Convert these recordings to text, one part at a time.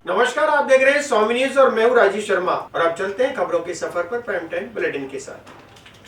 नमस्कार, आप देख रहे हैं स्वामी न्यूज और मैं हूं राजीव शर्मा और अब चलते हैं खबरों के सफर पर प्राइम टाइम बुलेटिन के साथ।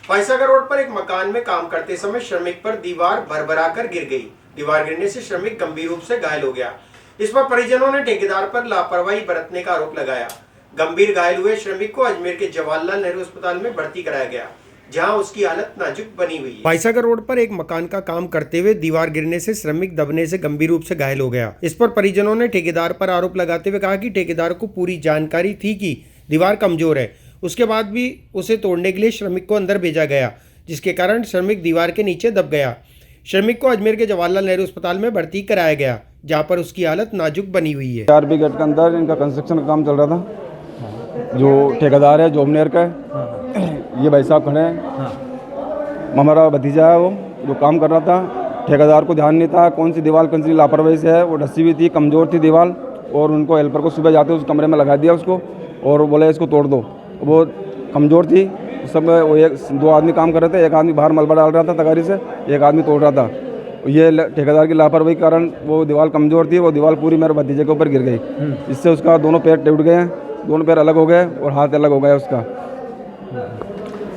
फैसागर रोड पर एक मकान में काम करते समय श्रमिक पर दीवार भरभराकर गिर गई। दीवार गिरने से श्रमिक गंभीर रूप से घायल हो गया। इस पर परिजनों ने ठेकेदार पर लापरवाही बरतने का आरोप लगाया। गंभीर घायल हुए श्रमिक को अजमेर के जवाहरलाल नेहरू अस्पताल में भर्ती कराया गया, जहां उसकी हालत नाजुक बनी हुई है। फैसागर रोड पर एक मकान का काम करते हुए दीवार गिरने से श्रमिक दबने से गंभीर रूप से घायल हो गया। इस पर परिजनों ने ठेकेदार पर आरोप लगाते हुए कहा कि ठेकेदार को पूरी जानकारी थी कि दीवार कमजोर है, उसके बाद भी उसे तोड़ने के लिए श्रमिक को अंदर भेजा गया, जिसके कारण श्रमिक दीवार के नीचे दब गया। श्रमिक को अजमेर के जवाहरलाल नेहरू अस्पताल में भर्ती कराया गया, जहाँ पर उसकी हालत नाजुक बनी हुई है। आरबी गेट के अंदर इनका कंस्ट्रक्शन का काम चल रहा था। जो ठेकेदार है जोबनेर का, ये भाई साहब खड़े हैं। हमारा भतीजा है, वो जो काम कर रहा था। ठेकेदार को ध्यान नहीं था कौन सी दीवार कौन सी लापरवाही से है। वो ढसी हुई थी, कमज़ोर थी दीवार, और उनको हेल्पर को सुबह जाते उस कमरे में लगा दिया उसको, और बोले इसको तोड़ दो। वो कमज़ोर थी। सब वो दो आदमी काम कर रहे थे। एक आदमी बाहर मलबा डाल रहा था तगारी से, एक आदमी तोड़ रहा था। ये ठेकेदार की लापरवाही के कारण वो दीवार कमज़ोर थी। वो दीवार पूरी मेरे भतीजे के ऊपर गिर गई। इससे उसका दोनों पैर टूट गए हैं, दोनों पैर अलग हो गए और हाथ अलग हो गया उसका।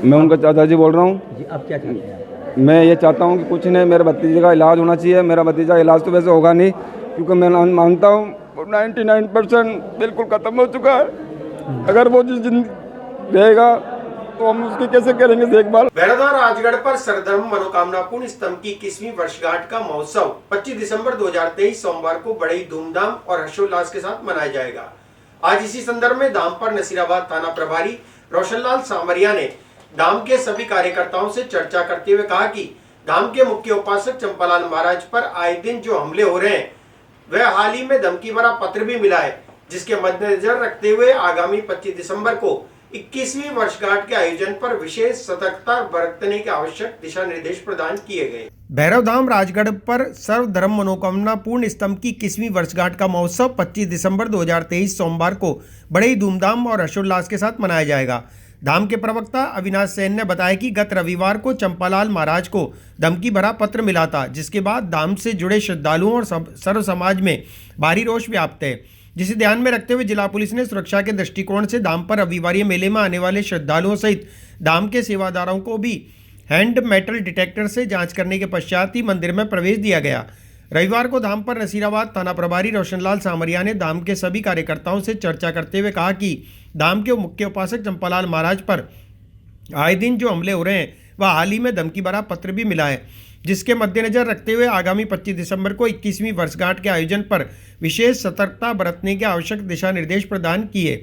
मैं उनका चाचा जी बोल रहा हूँ। अब क्या चाहते हैं? मैं ये चाहता हूँ कि कुछ नहीं, मेरे भतीजे का इलाज होना चाहिए। मेरा भतीजा इलाज तो वैसे होगा नहीं, क्योंकि मैं मानता हूँ 99% बिल्कुल ख़त्म हो चुका है। अगर वो जिंदगी रहेगा तो हम उसकी कैसे करेंगे देखभाल। भैरवधाम राजगढ़ पर सरधर्म मनोकामना पूर्ण स्तंभ की 21वीं वर्षगांठ का महोत्सव 25 दिसंबर 2023 सोमवार को बड़े ही धूमधाम और हर्षोल्लास के साथ मनाया जाएगा। आज इसी संदर्भ में धाम पर नसीराबाद थाना प्रभारी रोशनलाल सामरिया ने धाम के सभी कार्यकर्ताओं से चर्चा करते हुए कहा कि धाम के मुख्य उपासक चंपालाल महाराज पर आए दिन जो हमले हो रहे हैं, वह हाल ही में धमकी भरा पत्र भी मिला है, जिसके मद्देनजर रखते हुए आगामी 25 दिसंबर को 21वीं वर्षगांठ के आयोजन पर विशेष सतर्कता बरतने के आवश्यक दिशा निर्देश प्रदान किए गए। भैरवधाम राजगढ़ पर सर्वधर्म मनोकामना पूर्ण स्तंभ की 21वीं वर्षगांठ का महोत्सव 25 दिसंबर 2023 सोमवार को बड़े ही धूमधाम और हर्षोल्लास के साथ मनाया जाएगा। धाम के प्रवक्ता अविनाश सेन ने बताया कि गत रविवार को चंपालाल महाराज को धमकी भरा पत्र मिला था, जिसके बाद धाम से जुड़े श्रद्धालुओं और सर्व समाज में भारी रोष व्याप्त है, जिसे ध्यान में रखते हुए जिला पुलिस ने सुरक्षा के दृष्टिकोण से धाम पर रविवारी मेले में आने वाले श्रद्धालुओं सहित धाम के सेवादारों को भी हैंड मेटल डिटेक्टर से जांच करने के पश्चात ही मंदिर में प्रवेश दिया गया। रविवार को धाम पर नसीराबाद थाना प्रभारी रोशनलाल सामरिया ने धाम के सभी कार्यकर्ताओं से चर्चा करते हुए कहा कि धाम के मुख्य उपासक चंपालाल महाराज पर आए दिन जो हमले हो रहे हैं, वह हाल ही में धमकी भरा पत्र भी मिला है, जिसके मद्देनजर रखते हुए आगामी 25 दिसंबर को 21वीं वर्षगांठ के आयोजन पर विशेष सतर्कता बरतने के आवश्यक दिशा निर्देश प्रदान किए।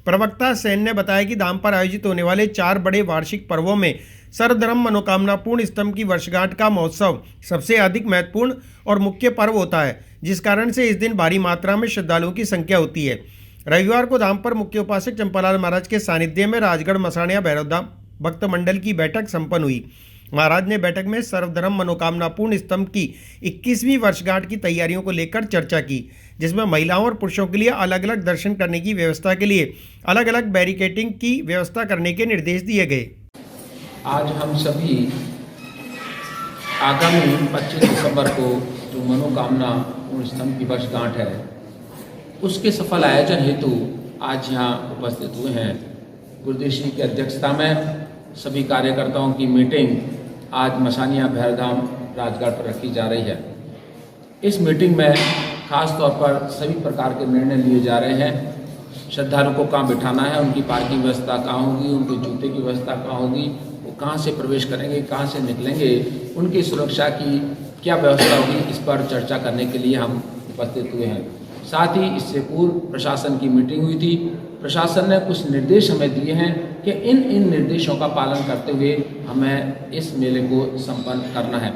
प्रवक्ता सेन ने बताया कि धाम पर आयोजित होने वाले 4 बड़े वार्षिक पर्वों में सर्वधर्म मनोकामना पूर्ण स्तंभ की वर्षगांठ का महोत्सव सबसे अधिक महत्वपूर्ण और मुख्य पर्व होता है, जिस कारण से इस दिन भारी मात्रा में श्रद्धालुओं की संख्या होती है। रविवार को धाम पर मुख्य उपासक चंपालाल महाराज के सानिध्य में राजगढ़ मसाणिया भैरवधाम भक्त मंडल की बैठक संपन्न हुई। महाराज ने बैठक में सर्वधर्म मनोकामना पूर्ण स्तंभ की 21वीं वर्षगांठ की तैयारियों को लेकर चर्चा की, जिसमें महिलाओं और पुरुषों के लिए अलग अलग दर्शन करने की व्यवस्था के लिए अलग अलग बैरिकेडिंग की व्यवस्था करने के निर्देश दिए गए। आज हम सभी आगामी 25 दिसंबर को जो मनोकामना पूर्ण स्तंभ की वर्षगांठ है, उसके सफल आयोजन हेतु आज यहाँ उपस्थित हुए हैं। गुरुदेव जी की अध्यक्षता में सभी कार्यकर्ताओं की मीटिंग आज मसानिया भैरवधाम राजगढ़ पर रखी जा रही है। इस मीटिंग में खास तौर पर सभी प्रकार के निर्णय लिए जा रहे हैं। श्रद्धालुओं को कहाँ बिठाना है, उनकी पार्किंग व्यवस्था कहाँ होगी, उनके जूते की व्यवस्था कहाँ होगी, वो कहाँ से प्रवेश करेंगे, कहाँ से निकलेंगे, उनकी सुरक्षा की क्या व्यवस्था होगी, इस पर चर्चा करने के लिए हम उपस्थित हुए हैं। साथ ही इससे पूर्व प्रशासन की मीटिंग हुई थी। प्रशासन ने कुछ निर्देश हमें दिए हैं कि इन निर्देशों का पालन करते हुए हमें इस मेले को संपन्न करना है,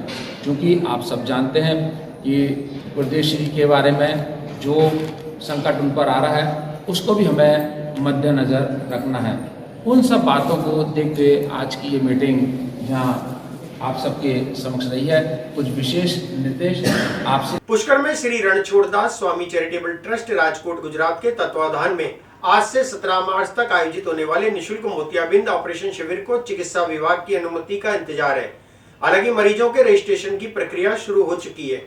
क्योंकि आप सब जानते हैं कि गुरुदेव श्री के बारे में जो संकट उन पर आ रहा है, उसको भी हमें मद्देनज़र रखना है। उन सब बातों को देखते हुए आज की ये मीटिंग यहाँ आप सबके समक्ष रही है। कुछ विशेष निर्देश आपसे। पुष्कर में श्री रणछोड़दास स्वामी चैरिटेबल ट्रस्ट राजकोट गुजरात के तत्वाधान में आज से 17 मार्च तक आयोजित होने वाले निःशुल्क मोतियाबिंद ऑपरेशन शिविर को चिकित्सा विभाग की अनुमति का इंतजार है। हालांकि मरीजों के रजिस्ट्रेशन की प्रक्रिया शुरू हो चुकी है।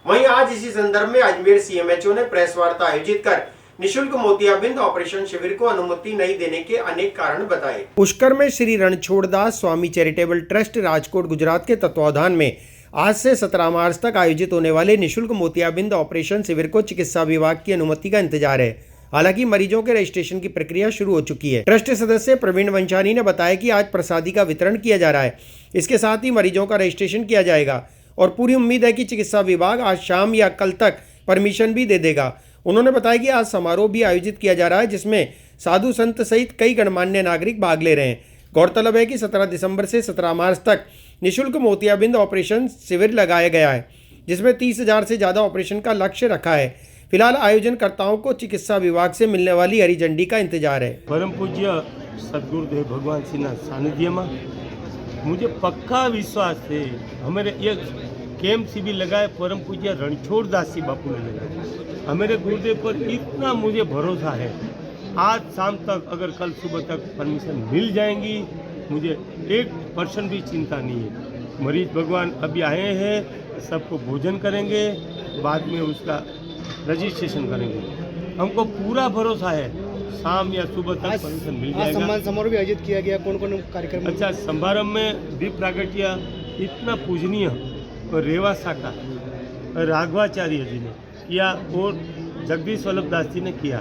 वहीं आज इसी संदर्भ में अजमेर सीएमएचओ ने प्रेस वार्ता आयोजित कर निशुल्क मोतियाबिंद ऑपरेशन शिविर को अनुमति नहीं देने के अनेक कारण बताए। पुष्कर में श्री रणछोड़दास स्वामी चैरिटेबल ट्रस्ट राजकोट गुजरात के तत्वावधान में आज से 17 मार्च तक आयोजित होने वाले निशुल्क मोतियाबिंद ऑपरेशन शिविर को चिकित्सा विभाग की अनुमति का इंतजार है। हालांकि मरीजों के रजिस्ट्रेशन की प्रक्रिया शुरू हो चुकी है। ट्रस्ट सदस्य प्रवीण वंशानी ने बताया कि आज प्रसादी का वितरण किया जा रहा है। इसके साथ ही मरीजों का रजिस्ट्रेशन किया जाएगा और पूरी उम्मीद है कि चिकित्सा विभाग आज शाम या कल तक परमिशन भी दे देगा। उन्होंने बताया कि आज समारोह भी आयोजित किया जा रहा है, जिसमें साधु संत सहित कई गणमान्य नागरिक भाग ले रहे हैं। गौरतलब है कि 17 दिसंबर से 17 मार्च तक निःशुल्क मोतियाबिंद ऑपरेशन शिविर लगाया गया है, जिसमें 30,000 से ज़्यादा ऑपरेशन का लक्ष्य रखा है। फिलहाल आयोजनकर्ताओं को चिकित्सा विभाग से मिलने वाली हरी झंडी का इंतजार है। परम पूज्य सदगुरुदेव भगवान श्रीना सानिध्य में मुझे पक्का विश्वास है। हमारे ये कैंप शिविर लगाए परम पूज्य रणछोड़दास जी बापू ने लगाए। हमारे गुरुदेव पर इतना मुझे भरोसा है। आज शाम तक अगर कल सुबह तक परमिशन मिल जाएंगी, मुझे 1% भी चिंता नहीं है। मरीज भगवान अभी आए हैं, सबको भोजन करेंगे, बाद में उसका रजिस्ट्रेशन करेंगे। हमको पूरा भरोसा है शाम या सुबह तक परमिशन मिल जाएगा। सम्मान समारोह भी आयोजित किया गया, कौन कौन कार्यक्रम? अच्छा, समारंभ में दीप प्रागट्य इतना पूजनीय और रेवा साका राघवाचार्य जी ने किया और जगदीश वल्लभ दास जी ने किया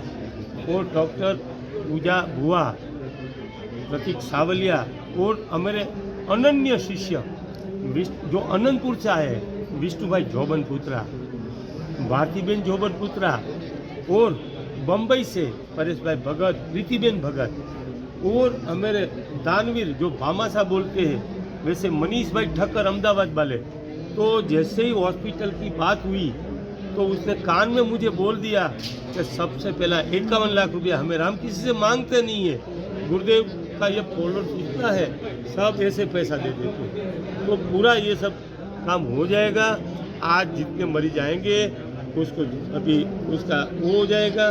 और डॉक्टर पूजा बुआ, प्रतीक सावलिया और हमारे अनन्य शिष्य जो अनंतपुर से आए विष्णुभाई जोबन पुत्रा, भारतीबेन जोबन पुत्रा और बम्बई से परेश भाई भगत, प्रीतिबेन भगत और हमारे दानवीर जो भामाशा बोलते हैं वैसे मनीष भाई ठक्कर अहमदाबाद वाले। तो जैसे ही हॉस्पिटल की बात हुई तो उसने कान में मुझे बोल दिया कि सबसे पहला 51 लाख रुपया हमें, हम किसी से मांगते नहीं है। गुरुदेव का ये फॉलोअर्स इतना है, सब ऐसे पैसा दे देते। तो पूरा ये सब काम हो जाएगा। आज जितने मरीज आएंगे उसको अभी उसका वो हो जाएगा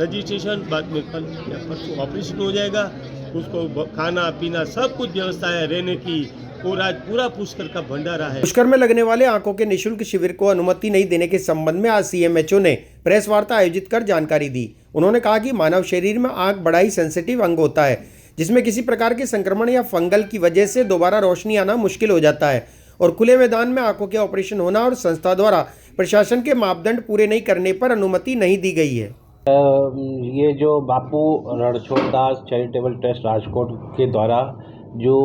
रजिस्ट्रेशन, बाद में कल या परसों ऑपरेशन हो जाएगा। उसको खाना पीना सब कुछ व्यवस्था है रहने की। और आज पूरा पुष्कर का भंडारा है। पुष्कर में लगने वाले आंखों के निःशुल्क शिविर को अनुमति नहीं देने के संबंध में आज सीएमएचओ ने प्रेस वार्ता आयोजित कर जानकारी दी। उन्होंने कहा कि मानव शरीर में आंख बड़ा ही सेंसिटिव अंग होता है, जिसमें किसी प्रकार के संक्रमण या फंगल की वजह से दोबारा रोशनी आना मुश्किल हो जाता है और खुले मैदान में आंखों के ऑपरेशन होना और संस्था द्वारा प्रशासन के मापदंड पूरे नहीं करने पर अनुमति नहीं दी गई है। ये जो बापू रणछोड़दास चैरिटेबल ट्रस्ट राजकोट के द्वारा जो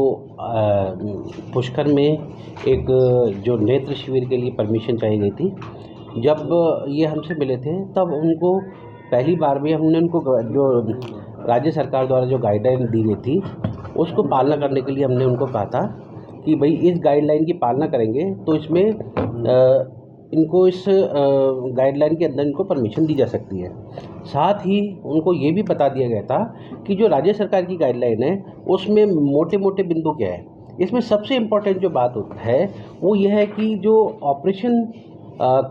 पुष्कर में एक जो नेत्र शिविर के लिए परमिशन चाहिए गई थी, जब ये हमसे मिले थे तब उनको पहली बार भी हमने उनको जो राज्य सरकार द्वारा जो गाइडलाइन दी गई थी उसको पालना करने के लिए हमने उनको कहा था कि भाई इस गाइडलाइन की पालना करेंगे तो इसमें इनको इस गाइडलाइन के अंदर इनको परमिशन दी जा सकती है। साथ ही उनको ये भी बता दिया गया था कि जो राज्य सरकार की गाइडलाइन है उसमें मोटे मोटे बिंदु क्या है। इसमें सबसे इम्पोर्टेंट जो बात है वो यह है कि जो ऑपरेशन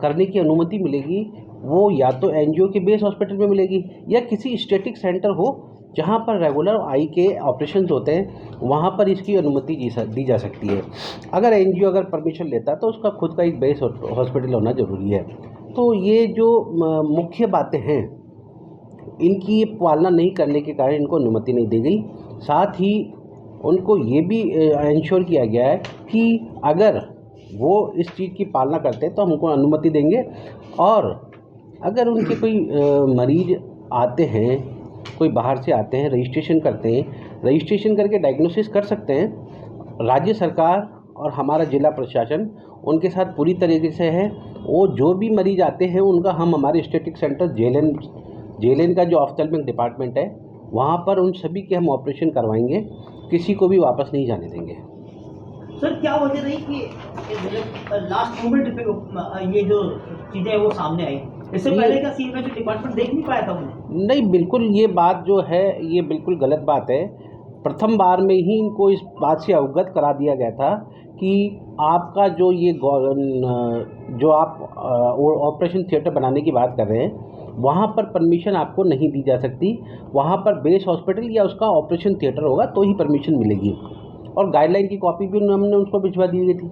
करने की अनुमति मिलेगी वो या तो एनजीओ के बेस हॉस्पिटल में मिलेगी या किसी स्टैटिक सेंटर हो जहाँ पर रेगुलर आई के ऑपरेशंस होते हैं, वहाँ पर इसकी अनुमति दी जा सकती है। अगर एनजीओ अगर परमिशन लेता तो उसका खुद का एक बेस हॉस्पिटल होना ज़रूरी है। तो ये जो मुख्य बातें हैं इनकी पालना नहीं करने के कारण इनको अनुमति नहीं दी गई। साथ ही उनको ये भी इंश्योर किया गया है कि अगर वो इस चीज़ की पालना करते हैं तो हमको अनुमति देंगे, और अगर उनके कोई मरीज आते हैं, कोई बाहर से आते हैं, रजिस्ट्रेशन करते हैं, रजिस्ट्रेशन करके डायग्नोसिस कर सकते हैं। राज्य सरकार और हमारा जिला प्रशासन उनके साथ पूरी तरीके से है। वो जो भी मरीज आते हैं उनका हम हमारे स्टैटिक सेंटर जेएलएन का जो ऑफ्थेल्मिक डिपार्टमेंट है वहाँ पर उन सभी के हम ऑपरेशन करवाएंगे, किसी को भी वापस नहीं जाने देंगे। सर, क्या वजह रही कि लास्ट मोमेंट पे ये जो चीज़ें हैं वो सामने आई? इससे पहले का सीन में जो डिपार्टमेंट देख नहीं पाया था उन्हें? नहीं, बिल्कुल ये बात जो है ये बिल्कुल गलत बात है। प्रथम बार में ही इनको इस बात से अवगत करा दिया गया था कि आपका जो ये जो आप ऑपरेशन थिएटर बनाने की बात कर रहे हैं वहाँ पर परमिशन आपको नहीं दी जा सकती। वहाँ पर बेस हॉस्पिटल या उसका ऑपरेशन थिएटर होगा तो ही परमिशन मिलेगी, और गाइडलाइन की कॉपी भी हमने उसको भिजवा दी गई थी।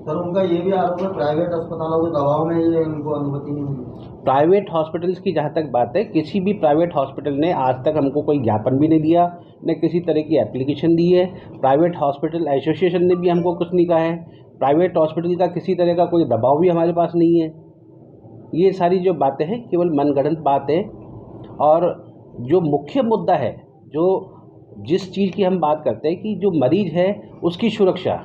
सर उनका ये भी आरोप है प्राइवेट अस्पतालों के दबाव में ये उनको अनुमति नहीं मिली। प्राइवेट हॉस्पिटल्स की जहाँ तक बात है, किसी भी प्राइवेट हॉस्पिटल ने आज तक हमको कोई ज्ञापन भी नहीं दिया, न किसी तरह की एप्लीकेशन दी है। प्राइवेट हॉस्पिटल एसोसिएशन ने भी हमको कुछ नहीं कहा है। प्राइवेट हॉस्पिटल का किसी तरह का कोई दबाव भी हमारे पास नहीं है। ये सारी जो बातें हैं केवल मनगढ़ंत बात है। और जो मुख्य मुद्दा है, जो जिस चीज़ की हम बात करते हैं कि जो मरीज़ है उसकी सुरक्षा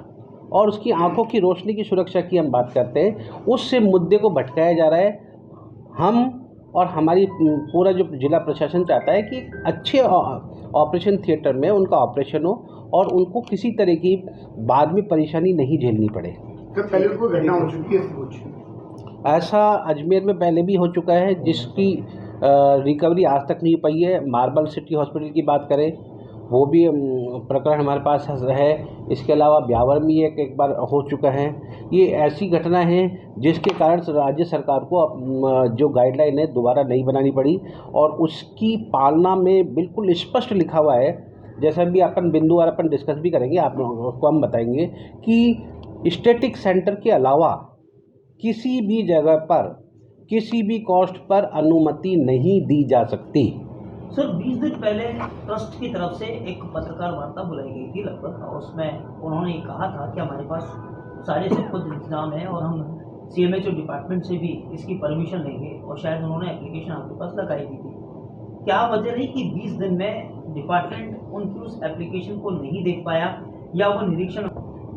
और उसकी आंखों की रोशनी की सुरक्षा की हम बात करते हैं, उससे मुद्दे को भटकाया जा रहा है। हम और हमारी पूरा जो जिला प्रशासन चाहता है कि अच्छे ऑपरेशन थिएटर में उनका ऑपरेशन हो और उनको किसी तरह की बाद में परेशानी नहीं झेलनी पड़े। पहले कोई घटना हो चुकी है कुछ ऐसा अजमेर में पहले भी हो चुका है, जिसकी रिकवरी आज तक नहीं पाई है। मार्बल सिटी हॉस्पिटल की बात करें, वो भी प्रकरण हमारे पास है। इसके अलावा ब्यावर में एक बार हो चुका है। ये ऐसी घटना है जिसके कारण राज्य सरकार को जो गाइडलाइन है दोबारा नहीं बनानी पड़ी और उसकी पालना में बिल्कुल स्पष्ट लिखा हुआ है। जैसा भी अपन बिंदुवार अपन डिस्कस भी करेंगे, आप लोगों को हम बताएंगे कि स्टैटिक सेंटर के अलावा किसी भी जगह पर किसी भी कॉस्ट पर अनुमति नहीं दी जा सकती। सर 20 दिन पहले ट्रस्ट की तरफ से एक पत्रकार वार्ता बुलाई गई थी लगभग, और उसमें उन्होंने ये कहा था कि हमारे पास सारे सब कुछ इंतजाम है और हम CMHO डिपार्टमेंट से भी इसकी परमिशन लेंगे, और शायद उन्होंने एप्लीकेशन आपके पास लगाई दी थी। क्या वजह रही कि 20 दिन में डिपार्टमेंट उनकी उस एप्लीकेशन को नहीं देख पाया, या वो निरीक्षण?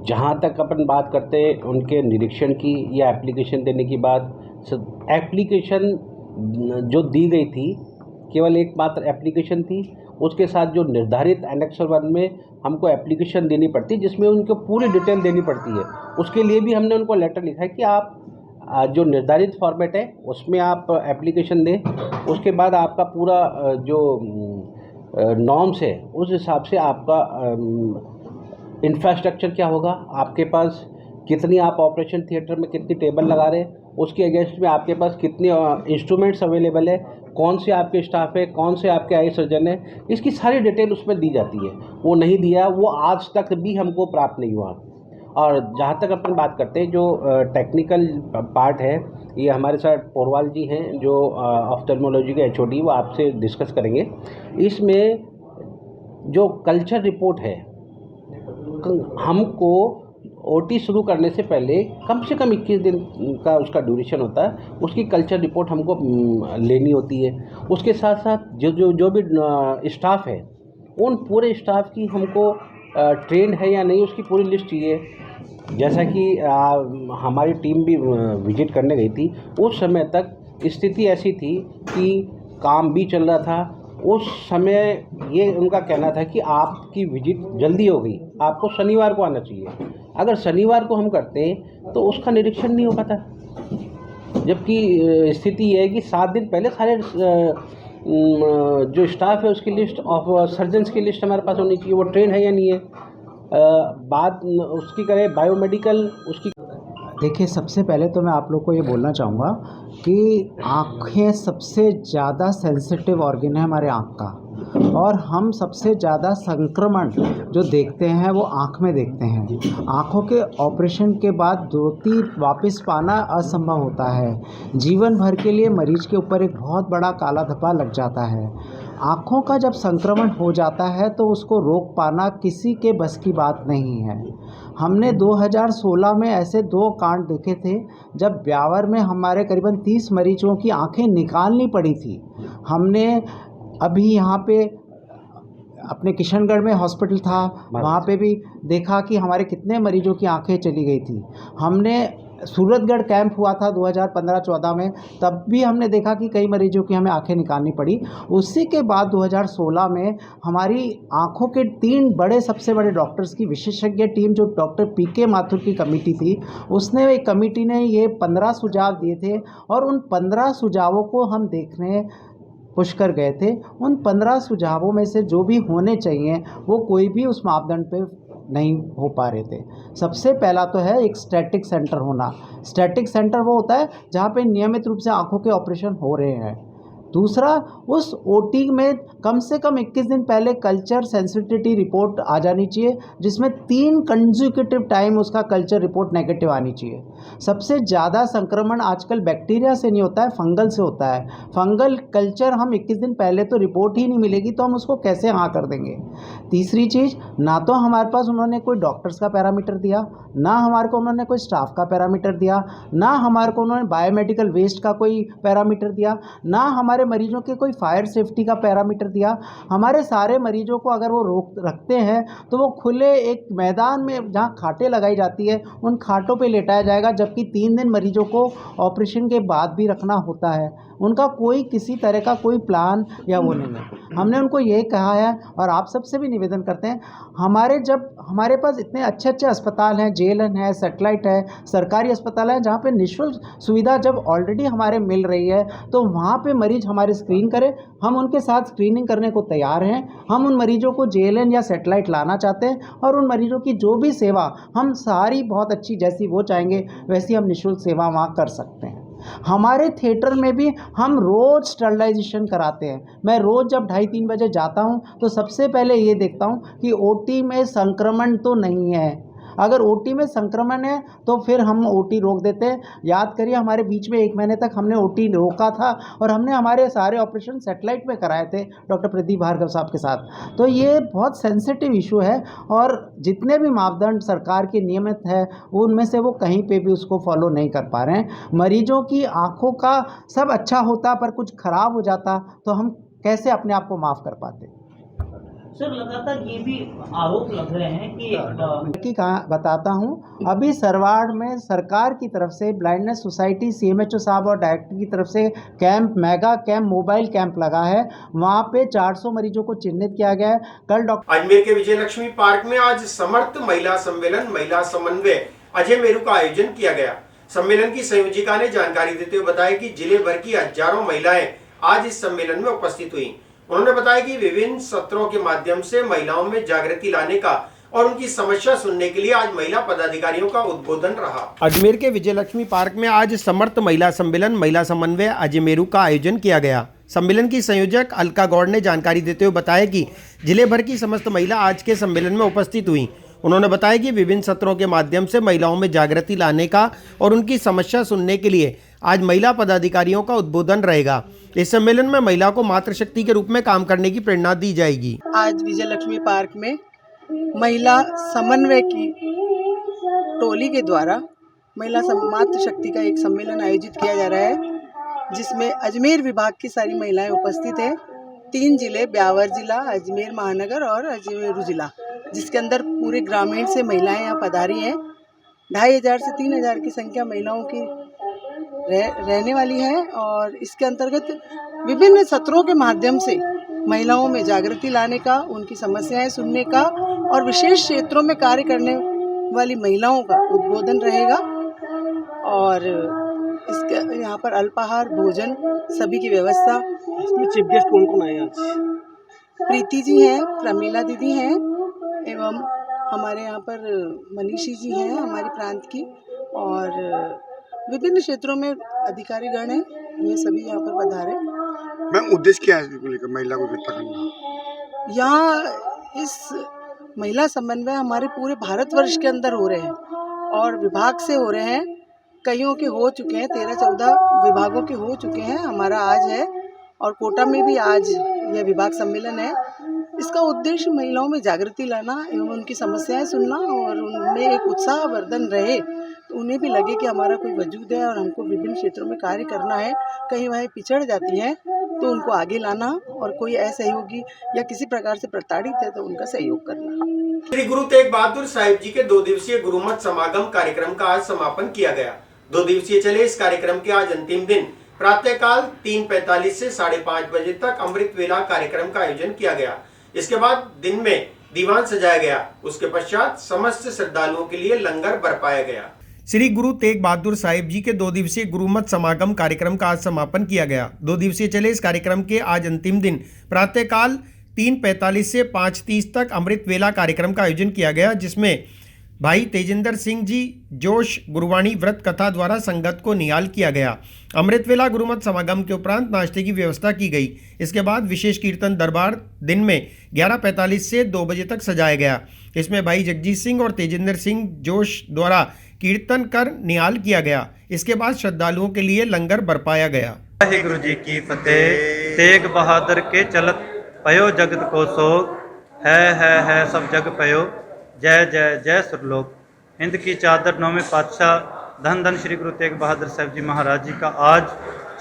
जहाँ तक अपन बात करते हैं उनके निरीक्षण की या एप्लीकेशन देने की बात, एप्लीकेशन जो दी गई थी केवल एकमात्र एप्लीकेशन थी। उसके साथ जो निर्धारित एनेक्सर 1 में हमको एप्लीकेशन देनी पड़ती है जिसमें उनको पूरी डिटेल देनी पड़ती है। उसके लिए भी हमने उनको लेटर लिखा है कि आप जो निर्धारित फॉर्मेट है उसमें आप एप्लीकेशन दें। उसके बाद आपका पूरा जो नॉर्म्स है उस हिसाब से आपका इंफ्रास्ट्रक्चर क्या होगा, आपके पास कितनी आप ऑपरेशन थिएटर में कितनी टेबल लगा रहे हैं, उसके अगेंस्ट में आपके पास कितने इंस्ट्रूमेंट्स अवेलेबल है, कौन से आपके स्टाफ है, कौन से आपके आई सर्जन है, इसकी सारी डिटेल उसमें दी जाती है। वो नहीं दिया, वो आज तक भी हमको प्राप्त नहीं हुआ। और जहाँ तक अपन बात करते हैं जो टेक्निकल पार्ट है, ये हमारे साथ पोरवाल जी हैं जो ऑफ्थल्मोलॉजी के HOD, वो आपसे डिस्कस करेंगे। इसमें जो कल्चर रिपोर्ट है, हमको OT शुरू करने से पहले कम से कम 21 दिन का उसका ड्यूरेशन होता है, उसकी कल्चर रिपोर्ट हमको लेनी होती है। उसके साथ साथ जो भी स्टाफ है, उन पूरे स्टाफ की हमको ट्रेंड है या नहीं उसकी पूरी लिस्ट चाहिए। जैसा कि हमारी टीम भी विजिट करने गई थी, उस समय तक स्थिति ऐसी थी कि काम भी चल रहा था। उस समय ये उनका कहना था कि आपकी विजिट जल्दी हो गई, आपको शनिवार को आना चाहिए। अगर शनिवार को हम करते हैं तो उसका निरीक्षण नहीं हो पाता, जबकि स्थिति ये है कि 7 दिन पहले सारे जो स्टाफ है उसकी लिस्ट ऑफ सर्जन्स की लिस्ट हमारे पास होनी चाहिए, वो ट्रेन है या नहीं है। बात उसकी करें बायोमेडिकल उसकी। देखिए, सबसे पहले तो मैं आप लोग को ये बोलना चाहूँगा कि आँखें सबसे ज़्यादा सेंसिटिव ऑर्गन है हमारे आँख का, और हम सबसे ज़्यादा संक्रमण जो देखते हैं वो आँख में देखते हैं। आँखों के ऑपरेशन के बाद ज्योति वापस पाना असंभव होता है। जीवन भर के लिए मरीज के ऊपर एक बहुत बड़ा काला धब्बा लग जाता है। आँखों का जब संक्रमण हो जाता है तो उसको रोक पाना किसी के बस की बात नहीं है। हमने 2016 में ऐसे 2 कांड देखे थे जब ब्यावर में हमारे करीबन 30 मरीजों की आंखें निकालनी पड़ी थी। हमने अभी यहाँ पे अपने किशनगढ़ में हॉस्पिटल था, वहाँ पे भी देखा कि हमारे कितने मरीजों की आंखें चली गई थी। हमने सूरतगढ़ कैंप हुआ था 2015-14 में, तब भी हमने देखा कि कई मरीजों की हमें आंखें निकालनी पड़ी। उसी के बाद 2016 में हमारी आंखों के 3 बड़े सबसे बड़े डॉक्टर्स की विशेषज्ञ टीम जो डॉक्टर PK माथुर की कमेटी थी, उसने एक कमेटी ने ये 15 सुझाव दिए थे और उन 15 सुझावों को हम देखने पुष्कर गए थे। उन 15 सुझावों में से जो भी होने चाहिए वो कोई भी उस मापदंड पे नहीं हो पा रहे थे। सबसे पहला तो है एक स्टैटिक सेंटर होना। स्टैटिक सेंटर वो होता है जहाँ पे नियमित रूप से आंखों के ऑपरेशन हो रहे हैं। दूसरा, उस ओटी में कम से कम 21 दिन पहले कल्चर सेंसिटिविटी रिपोर्ट आ जानी चाहिए, जिसमें 3 कंसेक्यूटिव टाइम उसका कल्चर रिपोर्ट नेगेटिव आनी चाहिए। सबसे ज़्यादा संक्रमण आजकल बैक्टीरिया से नहीं होता है, फंगल से होता है। फंगल कल्चर हम 21 दिन पहले तो रिपोर्ट ही नहीं मिलेगी तो हम उसको कैसे हाँ कर देंगे। तीसरी चीज़, ना तो हमारे पास उन्होंने कोई डॉक्टर्स का पैरामीटर दिया, ना हमारे को उन्होंने कोई स्टाफ का पैरामीटर दिया, ना हमारे को उन्होंने बायोमेडिकल वेस्ट का कोई पैरामीटर दिया, ना हमारे मरीजों के कोई फायर सेफ्टी का पैरामीटर दिया। हमारे सारे मरीजों को अगर वो रोक रखते हैं तो वो खुले एक मैदान में जहाँ खाटें लगाई जाती है उन खाटों पे लेटाया जाएगा, जबकि 3 दिन मरीजों को ऑपरेशन के बाद भी रखना होता है। उनका कोई किसी तरह का कोई प्लान या वो नहीं है। हमने उनको ये कहा है और आप सबसे भी निवेदन करते हैं, हमारे पास इतने अच्छे अच्छे अस्पताल हैं, जेएलएन है, सेटेलाइट है, सरकारी अस्पताल है, जहाँ पे निःशुल्क सुविधा जब ऑलरेडी हमारे मिल रही है तो वहाँ पे मरीज हमारे स्क्रीन करें। हम उनके साथ स्क्रीनिंग करने को तैयार हैं। हम उन मरीजों को जेएलएन या सेटेलाइट लाना चाहते हैं और उन मरीजों की जो भी सेवा हम सारी बहुत अच्छी जैसी वो चाहेंगे वैसी हम निःशुल्क सेवा वहाँ कर सकते हैं। हमारे थिएटर में भी हम रोज़ स्टरलाइजेशन कराते हैं। मैं रोज़ जब 2:30-3 बजे जाता हूं तो सबसे पहले ये देखता हूं कि ओटी में संक्रमण तो नहीं है। अगर ओटी में संक्रमण है तो फिर हम ओटी रोक देते हैं। याद करिए, हमारे बीच में 1 महीने तक हमने ओटी रोका था और हमने हमारे सारे ऑपरेशन सेटेलाइट में कराए थे डॉक्टर प्रदीप भार्गव साहब के साथ। तो ये बहुत सेंसिटिव इशू है और जितने भी मापदंड सरकार के नियमित है उनमें से वो कहीं पे भी उसको फॉलो नहीं कर पा रहे हैं। मरीजों की आँखों का सब अच्छा होता पर कुछ ख़राब हो जाता तो हम कैसे अपने आप को माफ़ कर पाते। सर, लगातार ये भी आरोप लग रहे हैं कि बताता हूँ, अभी सरवाड़ में सरकार की तरफ से ब्लाइंडनेस सोसाइटी, सीएमएचओ साहब और डायरेक्टर की तरफ से camp, mega camp, mobile camp लगा है। वहाँ पे 400 मरीजों को चिन्हित किया गया है। कल अजमेर के विजयलक्ष्मी पार्क में आज समर्थ महिला सम्मेलन, महिला समन्वय अजय मेरू का आयोजन किया गया। सम्मेलन की संयोजिका ने जानकारी देते हुए बताया कि जिले भर की हजारों महिलाएं आज इस सम्मेलन में उपस्थित हुई। उन्होंने बताया कि विभिन्न सत्रों के माध्यम से महिलाओं में जागृति लाने का और उनकी समस्या सुनने के लिए आज महिला पदाधिकारियों का उद्बोधन रहा। अजमेर के विजयलक्ष्मी पार्क में आज समर्थ महिला सम्मेलन, महिला समन्वय अजय मेरू का आयोजन किया गया। सम्मेलन की संयोजक अलका गौड़ ने जानकारी देते हुए बताया कि जिले भर की समस्त महिला आज के सम्मेलन में उपस्थित हुई। उन्होंने बताया कि विभिन्न सत्रों के माध्यम से महिलाओं में जागृति लाने का और उनकी समस्या सुनने के लिए आज महिला पदाधिकारियों का उद्बोधन रहेगा। इस सम्मेलन में महिला को मातृशक्ति के रूप में काम करने की प्रेरणा दी जाएगी। आज विजयलक्ष्मी पार्क में महिला समन्वय की टोली के द्वारा महिला मातृशक्ति का एक सम्मेलन आयोजित किया जा रहा है, जिसमें अजमेर विभाग की सारी महिलाएं उपस्थित हैं। 3 जिले, ब्यावर जिला, अजमेर महानगर और अजमेर जिला, जिसके अंदर पूरे ग्रामीण से महिलाएं यहाँ पधारी हैं। 2500 से 3000 की संख्या महिलाओं की रहने वाली है और इसके अंतर्गत विभिन्न सत्रों के माध्यम से महिलाओं में जागृति लाने का, उनकी समस्याएं सुनने का और विशेष क्षेत्रों में कार्य करने वाली महिलाओं का उद्बोधन रहेगा। और इसके यहाँ पर अल्पाहार, भोजन सभी की व्यवस्था। इसमें चीफ गेस्ट कौन कौन आए आज? प्रीति जी हैं, प्रमीला दीदी हैं एवं हमारे यहाँ पर मनीषी जी हैं हमारी प्रांत की, और विभिन्न क्षेत्रों में अधिकारीगण हैं, ये सभी यहाँ पर पधारे। मैम, उद्देश्य क्या है इसको लेकर महिला को इकट्ठा करना? यहाँ इस महिला समन्वय हमारे पूरे भारतवर्ष के अंदर हो रहे हैं और विभाग से हो रहे हैं। कईयों के हो चुके हैं, 13-14 विभागों के हो चुके हैं। हमारा आज है और कोटा में भी आज यह विभाग सम्मेलन है। इसका उद्देश्य महिलाओं में जागृति लाना एवं उनकी समस्याएं सुनना और उनमें एक उत्साहवर्धन रहे, तो उन्हें भी लगे कि हमारा कोई वजूद है और हमको विभिन्न क्षेत्रों में कार्य करना है। कहीं वह पिछड़ जाती हैं तो उनको आगे लाना और कोई असहयोगी या किसी प्रकार से प्रताड़ित है तो उनका सहयोग करना। श्री गुरु तेग बहादुर साहिब जी के 2 दिवसीय गुरुमत समागम कार्यक्रम का आज समापन किया गया। 2 दिवसीय चले इस कार्यक्रम के आज अंतिम दिन प्रातःकाल 3:45 से 5:30 बजे तक अमृत वेला कार्यक्रम का आयोजन किया गया। इसके बाद दिन में दीवान सजाया गया। उसके पश्चात समस्त श्रद्धालुओं के लिए लंगर बरपाया गया। श्री गुरु तेग बहादुर साहिब जी के 2 दिवसीय गुरुमत समागम कार्यक्रम का आज समापन किया गया। 2 दिवसीय चले इस कार्यक्रम के आज अंतिम दिन प्रातःकाल 3:45 से 5:30 तक अमृत वेला कार्यक्रम का आयोजन किया गया, जिसमें भाई तेजिंदर सिंह जी जोश गुरुवाणी व्रत कथा द्वारा संगत को निहाल किया गया। अमृत वेला गुरुमत समागम के उपरांत नाश्ते की व्यवस्था की गई। इसके बाद विशेष कीर्तन दरबार दिन में 11:45 से 2 बजे तक सजाया गया। इसमें भाई जगजीत सिंह और तेजिंदर सिंह जोश द्वारा कीर्तन कर निहाल किया गया। इसके बाद श्रद्धालुओं के लिए लंगर बरपाया गया। वाहिगुरु जी की फतेह। तेग बहादुर के चलत पयो जगत को सोग, है सब जग पयो, जय जय जय सुरलोक। हिंद की चादर नौवें पातशाह धन धन श्री गुरु तेग बहादुर साहब जी महाराज जी का आज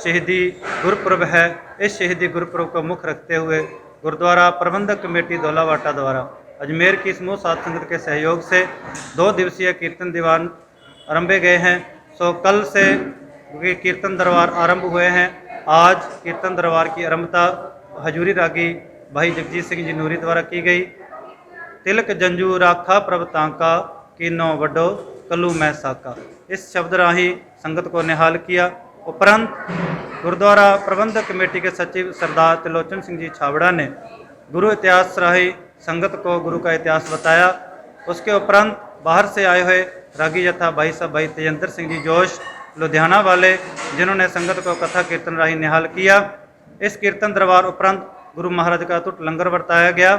शहीदी गुरुपुरब है। इस शहीदी गुरुपुरब को मुख्य रखते हुए गुरुद्वारा प्रबंधक कमेटी धौलावाटा द्वारा अजमेर की समूह साध संगत के सहयोग से 2 दिवसीय कीर्तन दीवान आरंभे गए हैं। सो कल से कीर्तन दरबार आरंभ हुए हैं। आज कीर्तन दरबार की आरंभता हजूरी रागी भाई जगजीत सिंह जी नूरी द्वारा की गई। तिलक जंजू राखा प्रभ तांका, कीनो वडो कलू मैं साका, इस शब्द राही संगत को निहाल किया। उपरांत गुरुद्वारा प्रबंधक कमेटी के सचिव सरदार त्रिलोचन सिंह जी छाबड़ा ने गुरु इतिहास राही संगत को गुरु का इतिहास बताया। उसके उपरांत बाहर से आए हुए रागी जथा भाई साहब भाई तेजिंदर सिंह जी जोश लुधियाना वाले, जिन्होंने संगत को कथा कीर्तन राही निहाल किया। इस कीर्तन दरबार उपरांत गुरु महाराज का अटूट लंगर बरताया गया।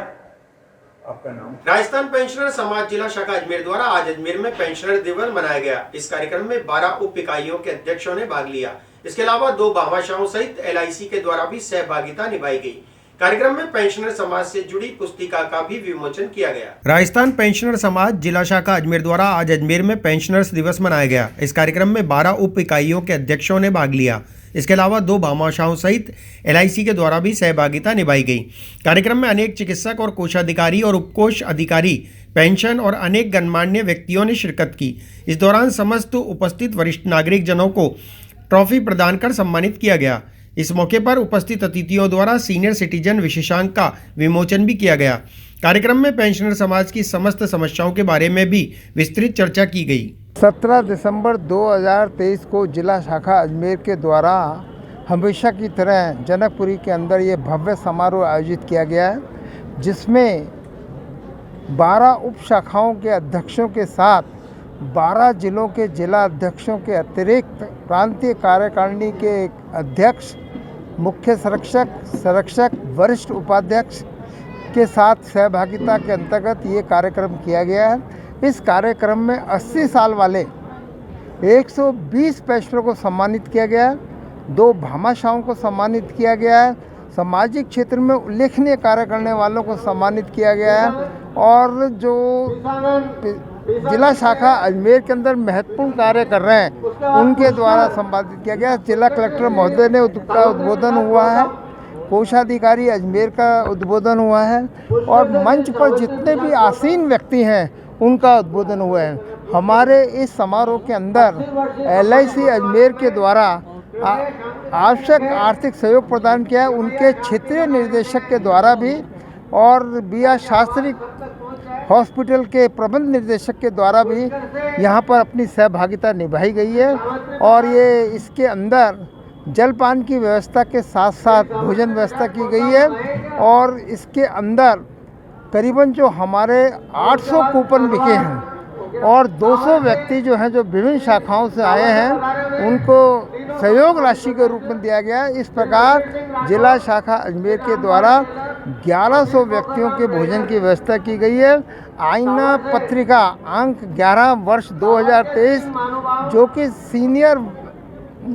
आपका नाम? राजस्थान पेंशनर समाज जिला शाखा अजमेर द्वारा आज अजमेर में पेंशनर दिवस मनाया गया। इस कार्यक्रम में 12 उप इकाइयों के अध्यक्षों ने भाग लिया। इसके अलावा 2 भामाशाहों सहित LIC के द्वारा भी सहभागिता निभाई गई। कार्यक्रम में पेंशनर समाज से जुड़ी पुस्तिका का भी विमोचन किया गया। राजस्थान पेंशनर समाज जिला शाखा अजमेर द्वारा आज अजमेर में पेंशनर्स दिवस मनाया गया। इस कार्यक्रम में 12 उप इकाइयों के अध्यक्षों ने भाग लिया। इसके अलावा 2 भामाशाहों सहित LIC के द्वारा भी सहभागिता निभाई गई। कार्यक्रम में अनेक चिकित्सक और कोषाधिकारी और उपकोष अधिकारी, पेंशन और अनेक गणमान्य व्यक्तियों ने शिरकत की। इस दौरान समस्त उपस्थित वरिष्ठ नागरिक जनों को ट्रॉफी प्रदान कर सम्मानित किया गया। इस मौके पर उपस्थित अतिथियों द्वारा सीनियर सिटीजन विशेषांक का विमोचन भी किया गया। कार्यक्रम में पेंशनर समाज की समस्त समस्याओं के बारे में भी विस्तृत चर्चा की गई। 17 दिसंबर 2023 को जिला शाखा अजमेर के द्वारा हमेशा की तरह जनकपुरी के अंदर ये भव्य समारोह आयोजित किया गया है, जिसमें 12 उप शाखाओं के अध्यक्षों के साथ 12 जिलों के जिला अध्यक्षों के अतिरिक्त प्रांतीय कार्यकारिणी के अध्यक्ष, मुख्य संरक्षक, वरिष्ठ उपाध्यक्ष के साथ सहभागिता के अंतर्गत ये कार्यक्रम किया गया है। इस कार्यक्रम में 80 साल वाले 120 पेंशनरों को सम्मानित किया गया है, 2 भामाशाहों को सम्मानित किया गया है, सामाजिक क्षेत्र में उल्लेखनीय कार्य करने वालों को सम्मानित किया गया है और जो जिला शाखा अजमेर के अंदर महत्वपूर्ण कार्य कर रहे हैं उनके द्वारा सम्मानित किया गया। जिला कलेक्टर महोदय ने उसका उद्बोधन हुआ है, कोषाधिकारी अजमेर का उद्बोधन हुआ है और मंच पर जितने भी आसीन व्यक्ति हैं उनका उद्बोधन हुआ है। हमारे इस समारोह के अंदर LIC अजमेर के द्वारा आवश्यक आर्थिक सहयोग प्रदान किया है, उनके क्षेत्रीय निर्देशक के द्वारा भी और BR शास्त्री हॉस्पिटल के प्रबंध निर्देशक के द्वारा भी यहाँ पर अपनी सहभागिता निभाई गई है और ये इसके अंदर जलपान की व्यवस्था के साथ साथ भोजन व्यवस्था की गई है और इसके अंदर करीबन जो हमारे 800 कूपन बिके हैं और 200 व्यक्ति जो हैं जो विभिन्न शाखाओं से आए हैं उनको सहयोग राशि के रूप में दिया गया है। इस प्रकार जिला शाखा अजमेर के द्वारा 1100 व्यक्तियों के भोजन की व्यवस्था की गई है। आईना पत्रिका अंक 11 वर्ष 2023 जो कि सीनियर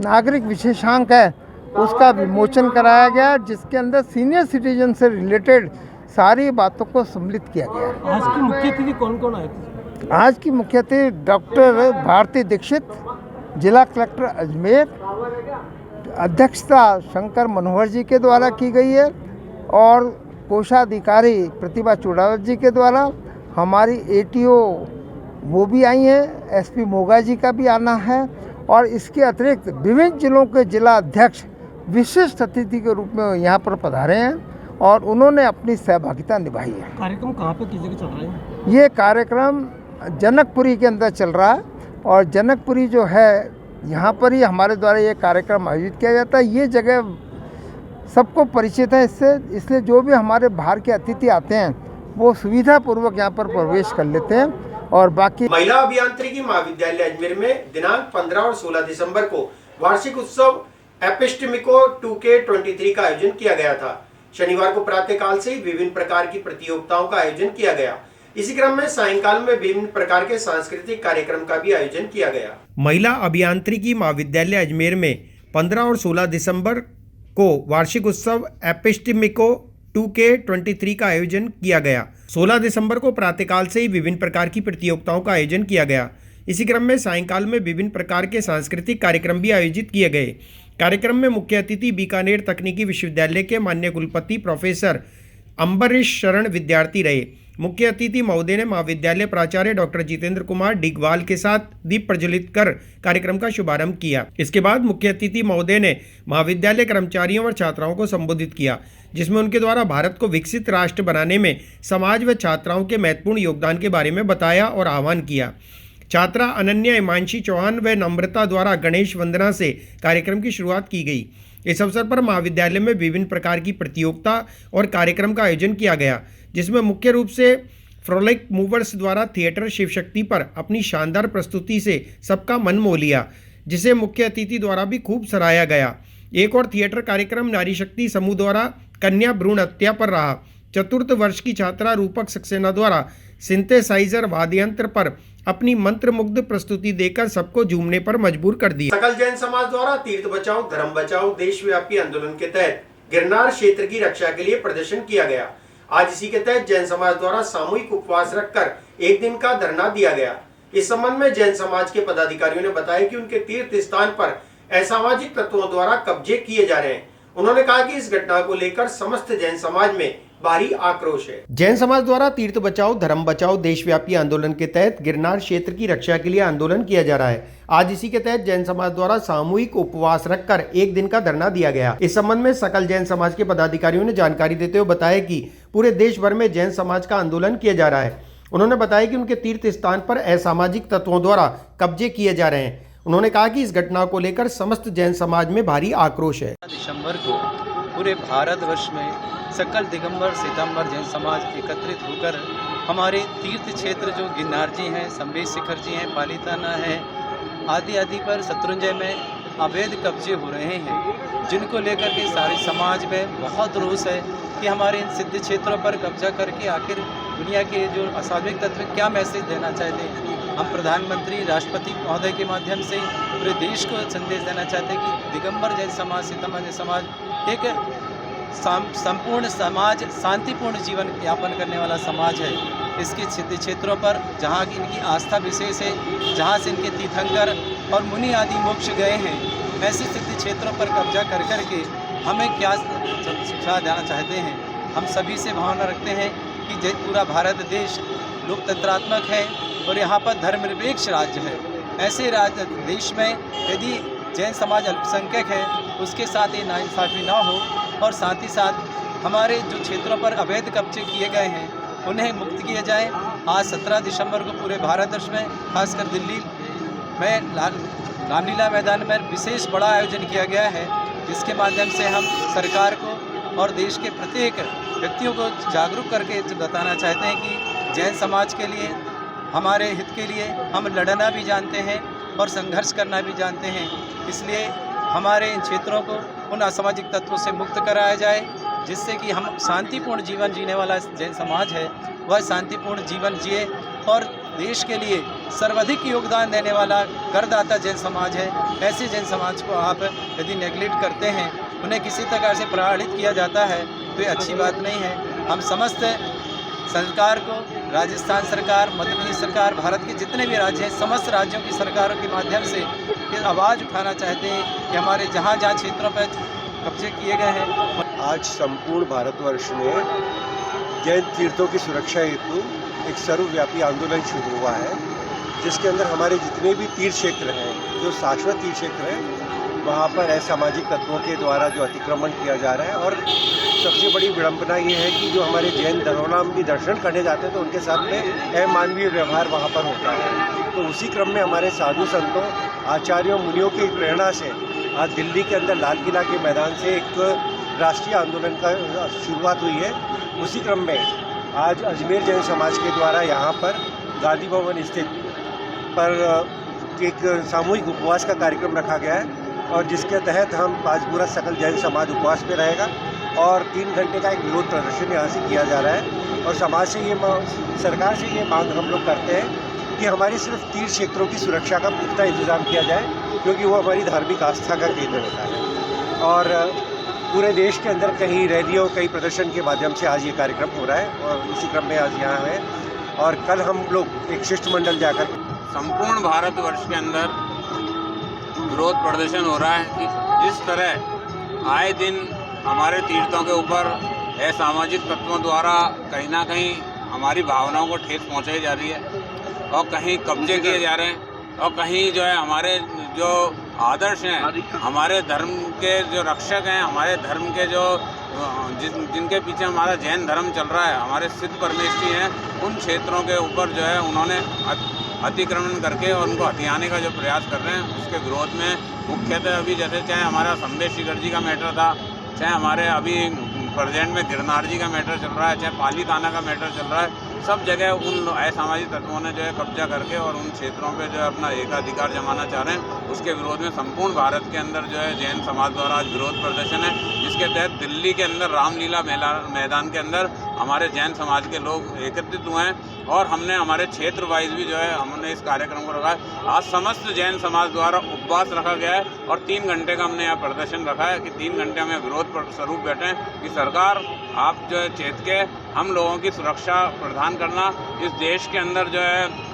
नागरिक विशेषांक है उसका विमोचन कराया गया, जिसके अंदर सीनियर सिटीजन से रिलेटेड सारी बातों को सम्मिलित किया गया। आज की मुख्य अतिथि कौन कौन आए थे? आज की मुख्य अतिथि डॉक्टर भारती दीक्षित, जिला कलेक्टर अजमेर, अध्यक्षता शंकर मनोहर जी के द्वारा की गई है और कोषाधिकारी प्रतिभा चुड़ावत जी के द्वारा, हमारी ATO वो भी आई हैं, SP मोगा जी का भी आना है और इसके अतिरिक्त विभिन्न जिलों के जिला अध्यक्ष विशिष्ट अतिथि के रूप में यहाँ पर पधारे हैं और उन्होंने अपनी सहभागिता निभाई है। कार्यक्रम कहाँ पे किस जगह चल रहा है? ये कार्यक्रम जनकपुरी के अंदर चल रहा है और जनकपुरी जो है यहाँ पर ही हमारे द्वारा ये कार्यक्रम आयोजित किया जाता है। ये जगह सबको परिचित है इससे, इसलिए जो भी हमारे बाहर के अतिथि आते हैं वो सुविधापूर्वक यहाँ पर प्रवेश कर लेते हैं और बाकी महिला अभियांत्रिकी महाविद्यालय अजमेर में दिनांक 15 और 16 दिसंबर को वार्षिक उत्सव एपिस्टेमिको 2K23 का आयोजन किया गया था। शनिवार को प्रातःकाल से ही विभिन्न प्रकार की प्रतियोगिताओं का आयोजन किया गया। इसी क्रम में सायंकाल में विभिन्न प्रकार के सांस्कृतिक कार्यक्रम का भी आयोजन किया गया। महिला अभियांत्रिकी महाविद्यालय अजमेर में 15 और 16 दिसंबर को वार्षिक उत्सव एपिस्टेमिको 2K23 का आयोजन किया गया। 16 दिसंबर को प्रातःकाल से ही विभिन्न प्रकार की प्रतियोगिताओं का आयोजन किया गया। इसी क्रम में सायंकाल में विभिन्न प्रकार के सांस्कृतिक कार्यक्रम भी आयोजित किए गए। कार्यक्रम में मुख्य अतिथि बीकानेर तकनीकी विश्वविद्यालय के माननीय कुलपति प्रोफेसर अम्बरीश शरण विद्यार्थी रहे। मुख्य अतिथि महोदय ने महाविद्यालय प्राचार्य डॉक्टर जितेंद्र कुमार डिगवाल के साथ दीप प्रज्वलित कर कार्यक्रम का शुभारंभ किया। इसके बाद मुख्य अतिथि महोदय ने महाविद्यालय कर्मचारियों और छात्राओं को संबोधित किया, जिसमें उनके द्वारा भारत को विकसित राष्ट्र बनाने में समाज व छात्राओं के महत्वपूर्ण योगदान के बारे में बताया और आह्वान किया। छात्रा अनन्या हिमांशी चौहान व नम्रता द्वारा गणेश वंदना से कार्यक्रम की शुरुआत की गई। इस अवसर पर महाविद्यालय में विभिन्न प्रकार की प्रतियोगिता और कार्यक्रम का आयोजन किया गया, जिसमें मुख्य रूप से फ्रोलिक मूवर्स द्वारा थिएटर शिव शक्ति पर अपनी शानदार प्रस्तुति से सबका मन मोह लिया, जिसे मुख्य अतिथि द्वारा भी खूब सराहा गया। एक और थिएटर कार्यक्रम नारी शक्ति समूह द्वारा कन्या भ्रूण हत्या पर रहा। चतुर्थ वर्ष की छात्रा रूपक सक्सेना द्वारा सिंथेसाइजर वाद्ययंत्र पर अपनी मंत्रमुग्ध प्रस्तुति देकर सबको झूमने पर मजबूर कर दिया। सकल जैन समाज द्वारा तीर्थ बचाओ धर्म बचाओ देशव्यापी आंदोलन के तहत गिरनार क्षेत्र की रक्षा के लिए प्रदर्शन किया गया। आज इसी के तहत जैन समाज द्वारा सामूहिक उपवास रखकर एक दिन का धरना दिया गया। इस संबंध में जैन समाज के पदाधिकारियों ने बताया कि उनके तीर्थ स्थान पर असामाजिक तत्वों द्वारा कब्जे किए जा रहे हैं। उन्होंने कहा कि इस घटना को लेकर समस्त जैन समाज में भारी आक्रोश है। जैन समाज द्वारा तीर्थ बचाओ धर्म बचाओ देशव्यापी आंदोलन के तहत गिरनार क्षेत्र की रक्षा के लिए आंदोलन किया जा रहा है। आज इसी के तहत जैन समाज द्वारा सामूहिक उपवास रखकर एक दिन का धरना दिया गया। इस संबंध में सकल जैन समाज के पदाधिकारियों ने जानकारी देते हुए बताया कि पूरे देश भर में जैन समाज का आंदोलन किया जा रहा है। उन्होंने बताया कि उनके तीर्थ स्थान पर असामाजिक तत्वों द्वारा कब्जे किए जा रहे हैं। उन्होंने कहा कि इस घटना को लेकर समस्त जैन समाज में भारी आक्रोश है। दिसंबर को पूरे भारतवर्ष में सकल दिगंबर श्वेतांबर जैन समाज एकत्रित होकर हमारे तीर्थ क्षेत्र जो गिरनार जी हैं, संबेश शिखर जी हैं, पालीताना है आदि आदि पर शत्रुंजय में अवैध कब्जे हो रहे हैं, जिनको लेकर के सारे समाज में बहुत रोष है कि हमारे इन सिद्ध क्षेत्रों पर कब्जा करके आखिर दुनिया के जो असामाजिक तत्व क्या मैसेज देना चाहते हैं। हम प्रधानमंत्री राष्ट्रपति महोदय के माध्यम से पूरे देश को संदेश देना चाहते हैं कि दिगंबर जैन समाज श्वेतांबर जैन समाज एक संपूर्ण समाज शांतिपूर्ण जीवन यापन करने वाला समाज है। इसके सिद्ध क्षेत्रों पर जहाँ की इनकी आस्था विशेष है, जहाँ से इनके तीर्थंकर और मुनि आदि मोक्ष गए हैं, ऐसे सिद्ध क्षेत्रों पर कब्जा कर के हमें क्या शिक्षा देना चाहते हैं। हम सभी से भावना रखते हैं कि पूरा भारत देश लोकतंत्रात्मक है और यहाँ पर धर्मनिरपेक्ष राज्य है। ऐसे राज्य देश में यदि जैन समाज अल्पसंख्यक है, उसके साथ ये नाइंसाफ़ी ना हो और साथ ही साथ हमारे जो क्षेत्रों पर अवैध कब्जे किए गए हैं उन्हें मुक्त किया जाए। आज 17 दिसंबर को पूरे भारतवर्ष में खासकर दिल्ली में रामलीला मैदान में विशेष बड़ा आयोजन किया गया है, जिसके माध्यम से हम सरकार को और देश के प्रत्येक व्यक्तियों को जागरूक करके बताना चाहते हैं कि जैन समाज के लिए, हमारे हित के लिए हम लड़ना भी जानते हैं और संघर्ष करना भी जानते हैं। इसलिए हमारे इन क्षेत्रों को उन असामाजिक तत्वों से मुक्त कराया जाए, जिससे कि हम शांतिपूर्ण जीवन जीने वाला जैन समाज है वह शांतिपूर्ण जीवन जिए और देश के लिए सर्वाधिक योगदान देने वाला करदाता जैन समाज है। ऐसे जैन समाज को आप यदि नेग्लेक्ट करते हैं, उन्हें किसी प्रकार से प्रताड़ित किया जाता है तो ये अच्छी बात नहीं है। हम समस्त सरकार को, राजस्थान सरकार, मध्य प्रदेश सरकार, भारत के जितने भी राज्य हैं, समस्त राज्यों की सरकारों के माध्यम से ये आवाज़ उठाना चाहते हैं कि हमारे जहाँ जहाँ क्षेत्रों पर कब्जे किए गए हैं। आज संपूर्ण भारतवर्ष में जैन तीर्थों की सुरक्षा हेतु एक सर्वव्यापी आंदोलन शुरू हुआ है, जिसके अंदर हमारे जितने भी तीर्थ क्षेत्र हैं, जो शाश्वत तीर्थ क्षेत्र हैं, वहाँ पर असामाजिक तत्वों के द्वारा जो अतिक्रमण किया जा रहा है। और सबसे बड़ी विडंबना ये है कि जो हमारे जैन धर्मावलंबी दर्शन करने जाते हैं तो उनके साथ में अमानवीय व्यवहार वहाँ पर होता है। तो उसी क्रम में हमारे साधु संतों, आचार्यों, मुनियों की प्रेरणा से आज दिल्ली के अंदर लाल किला के मैदान से एक राष्ट्रीय आंदोलन का शुरुआत हुई है। उसी क्रम में आज अजमेर जैन समाज के द्वारा यहाँ पर गांधी भवन स्थित पर एक सामूहिक उपवास का कार्यक्रम रखा गया है और जिसके तहत हम पाजपुरा सकल जैन समाज उपवास पे रहेगा और 3 घंटे का एक विरोध प्रदर्शन यहाँ से किया जा रहा है और समाज से सरकार से ये मांग हम लोग करते हैं कि हमारी सिर्फ तीर्थ क्षेत्रों की सुरक्षा का पुख्ता इंतजाम किया जाए, क्योंकि वो हमारी धार्मिक आस्था का केंद्र होता है। और पूरे देश के अंदर कई रैलियों कई प्रदर्शन के माध्यम से आज ये कार्यक्रम हो रहा है और इसी क्रम में आज यहाँ है और कल हम लोग एक शिष्टमंडल जाकर संपूर्ण भारतवर्ष के अंदर विरोध प्रदर्शन हो रहा है कि जिस तरह आए दिन हमारे तीर्थों के ऊपर असामाजिक तत्वों द्वारा कहीं ना कहीं हमारी भावनाओं को ठेस पहुंचाई जा रही है और कहीं कब्जे किए जा रहे हैं और कहीं जो है हमारे जो आदर्श हैं, हमारे धर्म के जो रक्षक हैं, हमारे धर्म के जो जिनके पीछे हमारा जैन धर्म चल रहा है, हमारे सिद्ध परमेष्ठी हैं, उन क्षेत्रों के ऊपर जो है उन्होंने अतिक्रमण करके और उनको हथियाने का जो प्रयास कर रहे हैं, उसके विरोध में मुख्यतः अभी जैसे चाहे हमारा संबेशिखर जी का मैटर था, चाहे हमारे अभी प्रेजेंट में गिरनार जी का मैटर चल रहा है, चाहे पाली थाना का मैटर चल रहा है, सब जगह उन असामाजिक तत्वों ने जो है कब्जा करके और उन क्षेत्रों पे जो है अपना एकाधिकार जमाना चाह रहे हैं। उसके विरोध में संपूर्ण भारत के अंदर जो है जैन समाज द्वारा आज विरोध प्रदर्शन है, जिसके तहत दिल्ली के अंदर रामलीला मैदान के अंदर हमारे जैन समाज के लोग एकत्रित हुए हैं और हमने हमारे क्षेत्र वाइज भी जो है हमने इस कार्यक्रम को रखा है। आज समस्त जैन समाज द्वारा उपवास रखा गया है और 3 घंटे का हमने यहाँ प्रदर्शन रखा है कि 3 घंटे हमें विरोध स्वरूप बैठे हैं कि सरकार आप जो है चेत के हम लोगों की सुरक्षा प्रदान करना। इस देश के अंदर जो है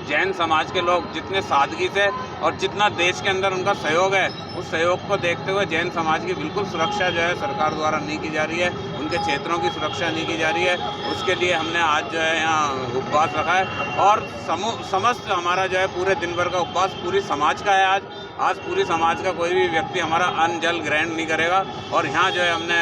जैन समाज के लोग जितने सादगी से और जितना देश के अंदर उनका सहयोग है, उस सहयोग को देखते हुए जैन समाज की बिल्कुल सुरक्षा जो है सरकार द्वारा नहीं की जा रही है, उनके क्षेत्रों की सुरक्षा नहीं की जा रही है। उसके लिए हमने आज जो है यहाँ उपवास रखा है और समस्त हमारा जो है पूरे दिन भर का उपवास पूरी समाज का है। आज पूरी समाज का कोई भी व्यक्ति हमारा अन्न जल ग्रहण नहीं करेगा और यहाँ जो है हमने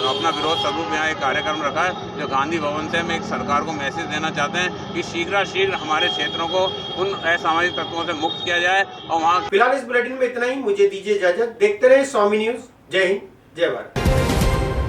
अपना विरोध स्वरूप यहाँ एक कार्यक्रम रखा है जो गांधी भवन से हम एक सरकार को मैसेज देना चाहते हैं कि शीघ्र हमारे क्षेत्रों को उन असामाजिक तत्वों से मुक्त किया जाए। और वहाँ फिलहाल इस बुलेटिन में इतना ही। मुझे दीजिए इजाजत। देखते रहे स्वामी न्यूज। जय हिंद, जय भारत।